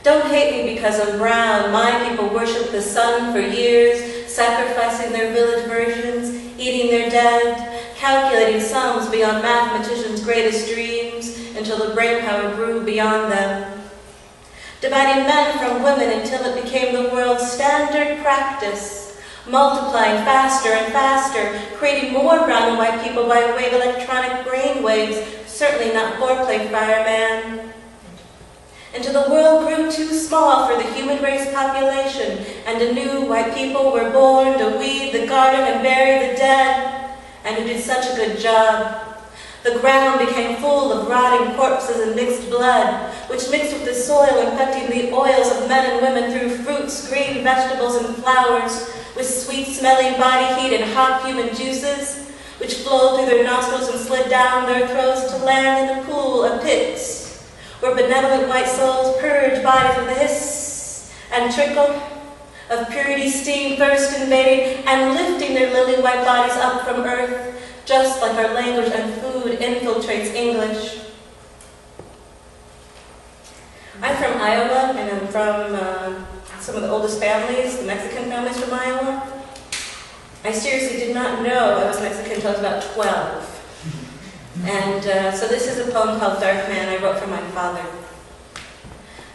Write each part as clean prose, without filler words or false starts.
Don't hate me because I'm brown. My people worshiped the sun for years, sacrificing their village virgins, eating their dead, calculating sums beyond mathematicians' greatest dreams until the brain power grew beyond them. Dividing men from women until it became the world's standard practice, multiplying faster and faster, creating more brown and white people by way of electronic brain waves, certainly not foreplay, fireman. Until the world grew too small for the human race population, and anew white people were born to weed the garden and bury the dead, and who did such a good job. The ground became full of rotting corpses and mixed blood, which mixed with the soil, infecting the oils of men and women through fruits, green vegetables, and flowers, with sweet-smelling body heat and hot human juices, which flowed through their nostrils and slid down their throats to land in the pool of pits, where benevolent white souls purge bodies with a hiss and trickle of purity steam first invading and lifting their lily white bodies up from earth, just like our language and food infiltrates English. I'm from Iowa, and I'm from some of the oldest families, the Mexican families from Iowa. I seriously did not know I was Mexican until I was about 12. And so this is a poem called Dark Man I wrote for my father.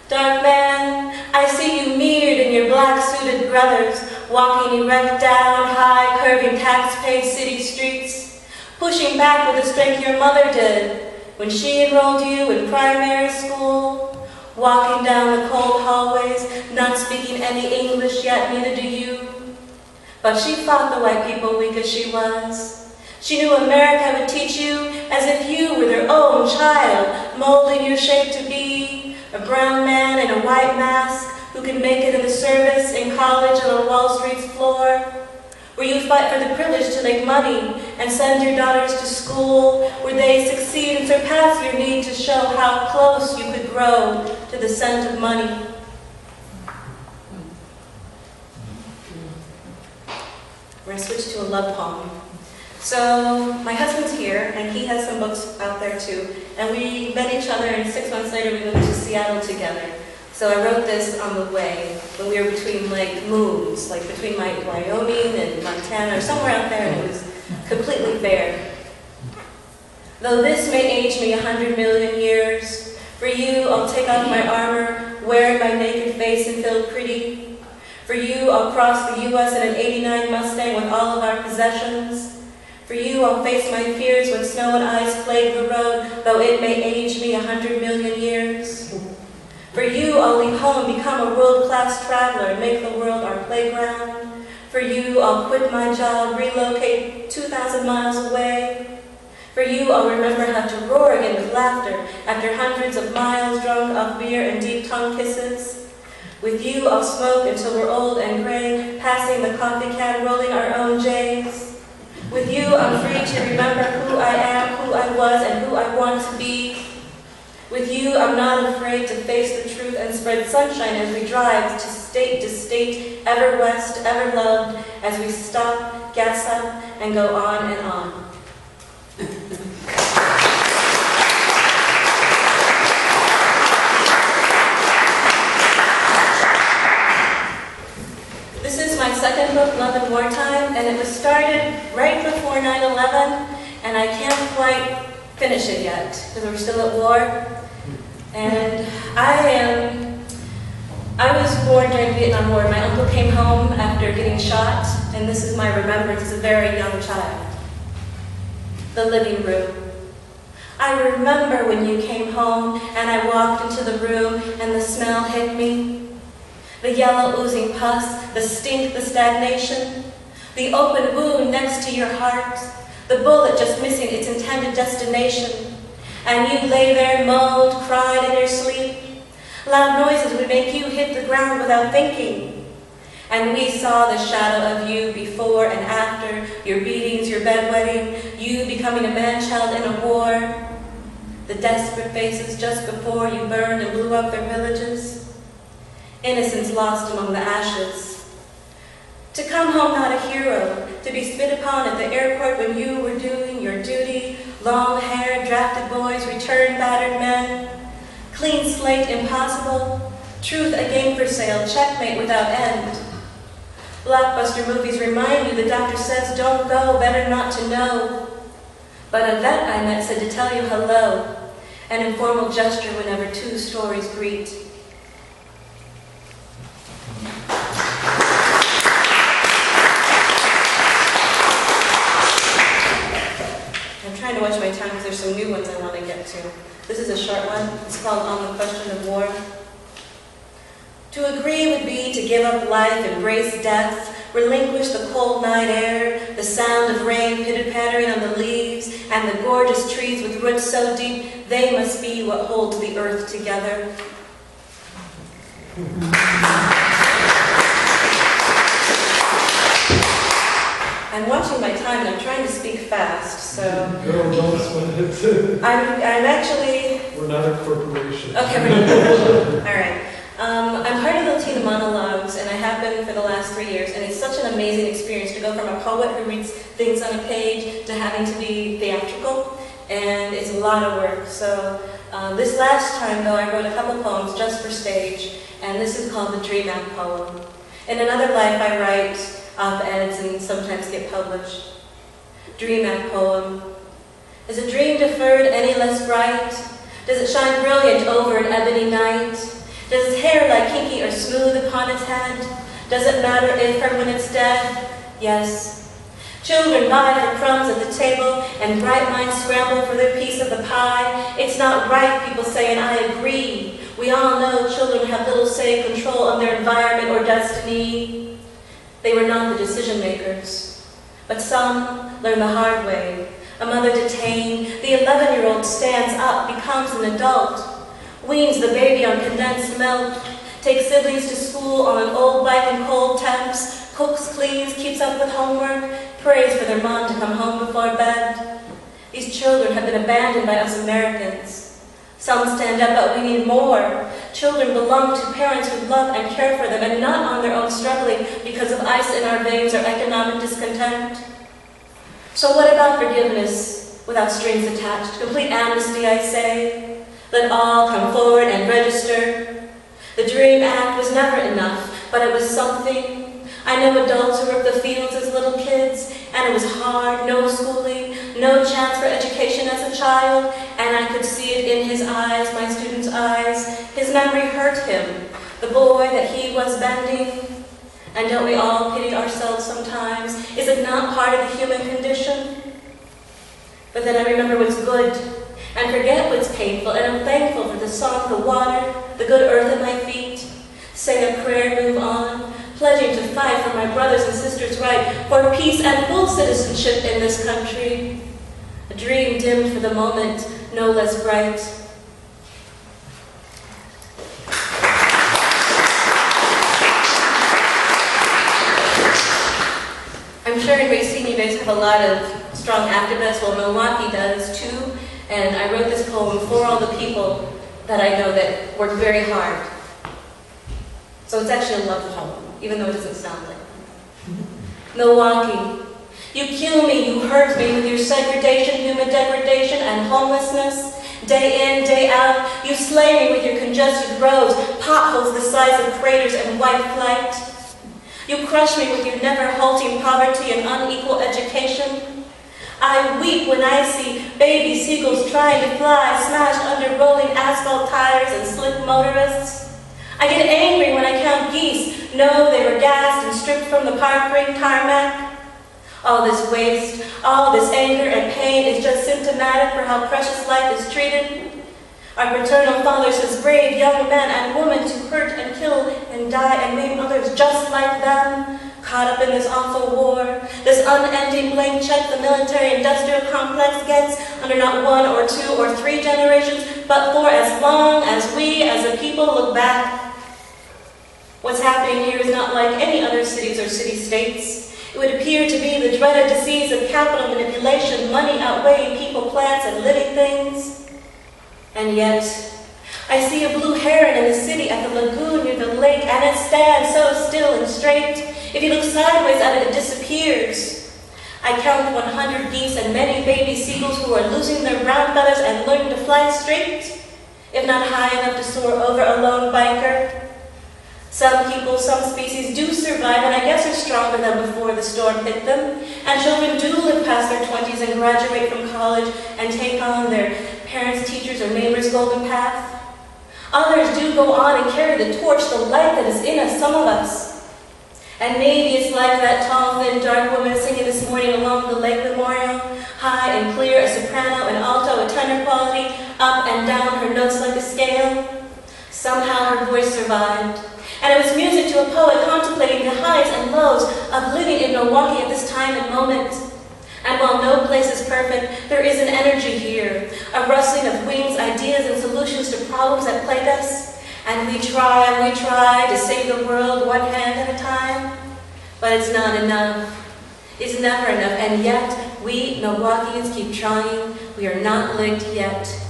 Dark man, I see you mirrored in your black-suited brothers, walking erect down high, curving tax-paid city streets, pushing back with the strength your mother did when she enrolled you in primary school, walking down the cold hallways, not speaking any English yet, neither do you. But she fought the white people, weak as she was. She knew America would teach you as if you were their own child, molding your shape to be a brown man in a white mask who can make it in the service, in college, and on Wall Street's floor, where you fight for the privilege to make money and send your daughters to school, where they succeed and surpass your need to show how close you could grow to the scent of money. We're going to switch to a love poem. So my husband's here, and he has some books out there too, and we met each other, and 6 months later we moved to Seattle together. So I wrote this on the way, when we were between like moons, like between Wyoming and Montana, or somewhere out there, and it was completely bare. Though this may age me 100 million years, for you I'll take off my armor, wear my naked face and feel pretty. For you I'll cross the U.S. in an '89 Mustang with all of our possessions. For you, I'll face my fears when snow and ice plague the road, though it may age me 100 million years. For you, I'll leave home, become a world-class traveler, and make the world our playground. For you, I'll quit my job, relocate 2,000 miles away. For you, I'll remember how to roar again with laughter after hundreds of miles drunk off beer and deep tongue kisses. With you, I'll smoke until we're old and gray, passing the coffee can, rolling our own J's. With you, I'm free to remember who I am, who I was, and who I want to be. With you, I'm not afraid to face the truth and spread sunshine as we drive to state, ever west, ever loved, as we stop, gas up, and go on and on. This is my second book, Love in Wartime, and it was started right before 9/11, and I can't quite finish it yet, because we're still at war. And I was born during the Vietnam War. My uncle came home after getting shot, and this is my remembrance as a very young child. The living room. I remember when you came home, and I walked into the room, and the smell hit me. The yellow oozing pus, the stink, the stagnation, the open wound next to your heart, the bullet just missing its intended destination. And you lay there, moaned, cried in your sleep. Loud noises would make you hit the ground without thinking. And we saw the shadow of you before and after, your beatings, your bedwetting, you becoming a man-child in a war, the desperate faces just before you burned and blew up their villages. Innocence lost among the ashes. To come home not a hero, to be spit upon at the airport when you were doing your duty, long-haired, drafted boys, returned battered men, clean slate impossible, Truth, a game for sale, checkmate without end. Blockbuster movies remind you the doctor says don't go, better not to know. But a vet I met said to tell you hello, an informal gesture whenever two stories greet. I'm trying to watch my time because there's some new ones I want to get to. This is a short one. It's called On the Question of War. To agree would be to give up life, embrace death, relinquish the cold night air, the sound of rain pitter-pattering on the leaves, and the gorgeous trees with roots so deep they must be what holds the earth together. I'm watching my time and I'm trying to speak fast, so... Girl, don't sweat it. I'm actually... We're not a corporation. Okay, we're not a corporation. All right. I'm part of the Latina Monologues, and I have been for the last 3 years, and it's such an amazing experience to go from a poet who reads things on a page to having to be theatrical, and it's a lot of work. So this last time, though, I wrote a couple poems just for stage, and this is called the Dream Act poem. In another life, I write op-eds and sometimes get published. Dream Act poem. Is a dream deferred any less bright? Does it shine brilliant over an ebony night? Does its hair lie kinky or smooth upon its head? Does it matter if or when it's dead? Yes. Children vie for crumbs at the table, and bright minds scramble for their piece of the pie. It's not right, people say, and I agree. We all know children have little say and control on their environment or destiny. They were not the decision makers, but some learn the hard way. A mother detained, the 11-year-old stands up, becomes an adult, weans the baby on condensed milk, takes siblings to school on an old bike in cold temps, cooks, cleans, keeps up with homework, prays for their mom to come home before bed. These children have been abandoned by us Americans. Some stand up, but we need more. Children belong to parents who love and care for them and not on their own struggling because of ice in our veins or economic discontent. So what about forgiveness without strings attached? Complete amnesty, I say. Let all come forward and register. The Dream Act was never enough, but it was something. I know adults who worked the fields as little kids, and it was hard, no schooling, no chance for education as a child, and I could see it in his eyes, my student's eyes. His memory hurt him, the boy that he was bending. And don't we all pity ourselves sometimes? Is it not part of the human condition? But then I remember what's good, and forget what's painful, and I'm thankful for the song, the water, the good earth at my feet. Say a prayer, move on, pledging to fight for my brothers and sisters' right, for peace and full citizenship in this country. A dream dimmed for the moment, no less bright. I'm sure in Racine you guys have a lot of strong activists. Well, Milwaukee does too. And I wrote this poem for all the people that I know that work very hard. So it's actually a love poem, even though it doesn't sound like one. Milwaukee, you kill me, you hurt me with your segregation, human degradation, and homelessness. Day in, day out, you slay me with your congested roads, potholes the size of craters, and white flight. You crush me with your never-halting poverty and unequal education. I weep when I see baby seagulls trying to fly, smashed under rolling asphalt tires and slick motorists. I get angry when I count geese, know they were gassed and stripped from the park ring tarmac. All this waste, all this anger and pain is just symptomatic for how precious life is treated. Our paternal fathers as brave young men and women to hurt and kill and die and maim others just like them, caught up in this awful war, this unending blank check the military-industrial complex gets under not 1 or 2 or 3 generations, but for as long as we as a people look back. What's happening here is not like any other cities or city-states. It would appear to be the dreaded disease of capital manipulation, money outweighing people, plants, and living things. And yet, I see a blue heron in the city at the lagoon near the lake, and it stands so still and straight. If you look sideways at it, it disappears. I count 100 geese and many baby seagulls who are losing their brown feathers and learning to fly straight, if not high enough to soar over a lone biker. Some people, some species do survive, and I guess are stronger than before the storm hit them. And children do live past their 20s and graduate from college and take on their parents', teachers, or neighbors' golden path. Others do go on and carry the torch, the light that is in us, some of us. And maybe it's like that tall, thin, dark woman singing this morning along the lake memorial, high and clear, a soprano, an alto, a tenor quality, up and down, her notes like a scale. Somehow her voice survived. And it was music to a poet contemplating the highs and lows of living in Milwaukee at this time and moment. And while no place is perfect, there is an energy here, a rustling of wings, ideas, and solutions to problems that plague us. And we try to save the world one hand at a time. But it's not enough. It's never enough. And yet, we Milwaukeeans keep trying. We are not licked yet.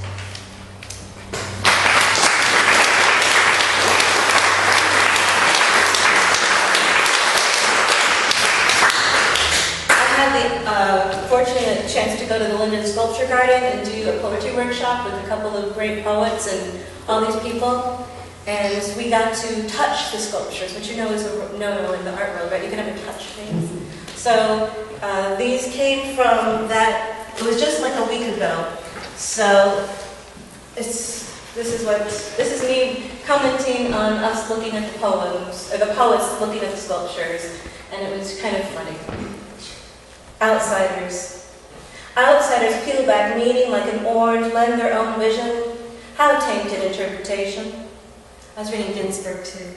Fortunate chance to go to the Linden Sculpture Garden and do a poetry workshop with a couple of great poets and all these people. And we got to touch the sculptures, which you know is a no-no in the art world, right? You can never touch things. So these came from that, it was just like a week ago. So this is me commenting on us looking at the poems, or the poets looking at the sculptures, and it was kind of funny. Outsiders. Outsiders peel back meaning like an orange, lend their own vision. How tainted interpretation. I was reading Ginsberg too.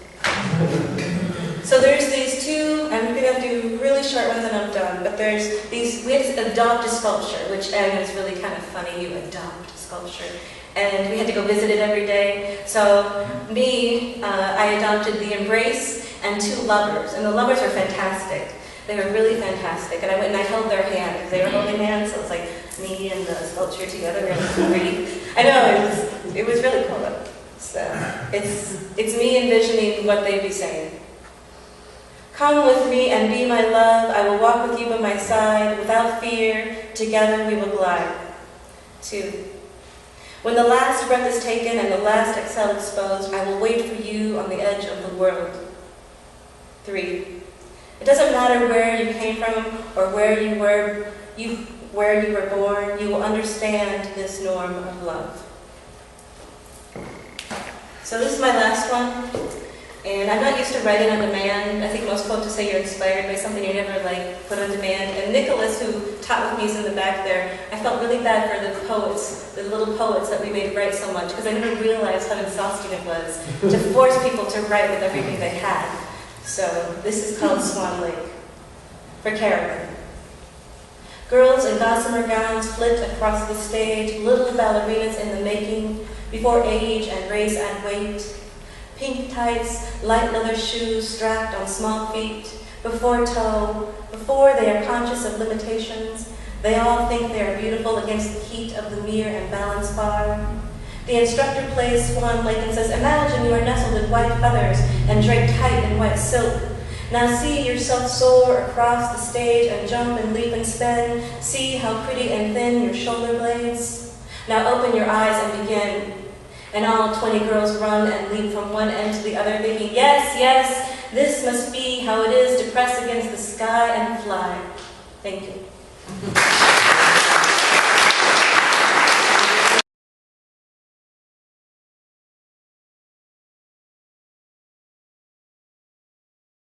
So there's these two, I'm going to have to do really short ones and I'm done, but there's these, we had to adopt a sculpture, which is really kind of funny, you adopt a sculpture. And we had to go visit it every day. So I adopted the Embrace and two lovers, and the lovers were fantastic. They were really fantastic, and I went and I held their hand because they were holding hands, so it was like me and the sculpture together, and I know, it was really cool. So it's me envisioning what they'd be saying. Come with me and be my love, I will walk with you by my side, without fear, together we will glide. 2. When the last breath is taken and the last exhale exposed, I will wait for you on the edge of the world. 3. It doesn't matter where you came from or where you were born, you will understand this norm of love. So this is my last one, and I'm not used to writing on demand. I think most poets say you're inspired by something you never put on demand. And Nicholas, who taught with me, is in the back there. I felt really bad for the poets, the little poets that we made write so much, because I didn't realize how exhausting it was to force people to write with everything they had. So this is called Swan Lake. For Carolyn. Girls in gossamer gowns flit across the stage, little ballerinas in the making, before age and race and weight. Pink tights, light leather shoes strapped on small feet, before toe, before they are conscious of limitations, they all think they are beautiful against the heat of the mirror and balance bar. The instructor plays Swan Lake and says, imagine you are nestled in white feathers and draped tight in white silk. Now see yourself soar across the stage and jump and leap and spin. See how pretty and thin your shoulder blades. Now open your eyes and begin. And all 20 girls run and leap from one end to the other, thinking, yes, yes, this must be how it is to press against the sky and fly. Thank you.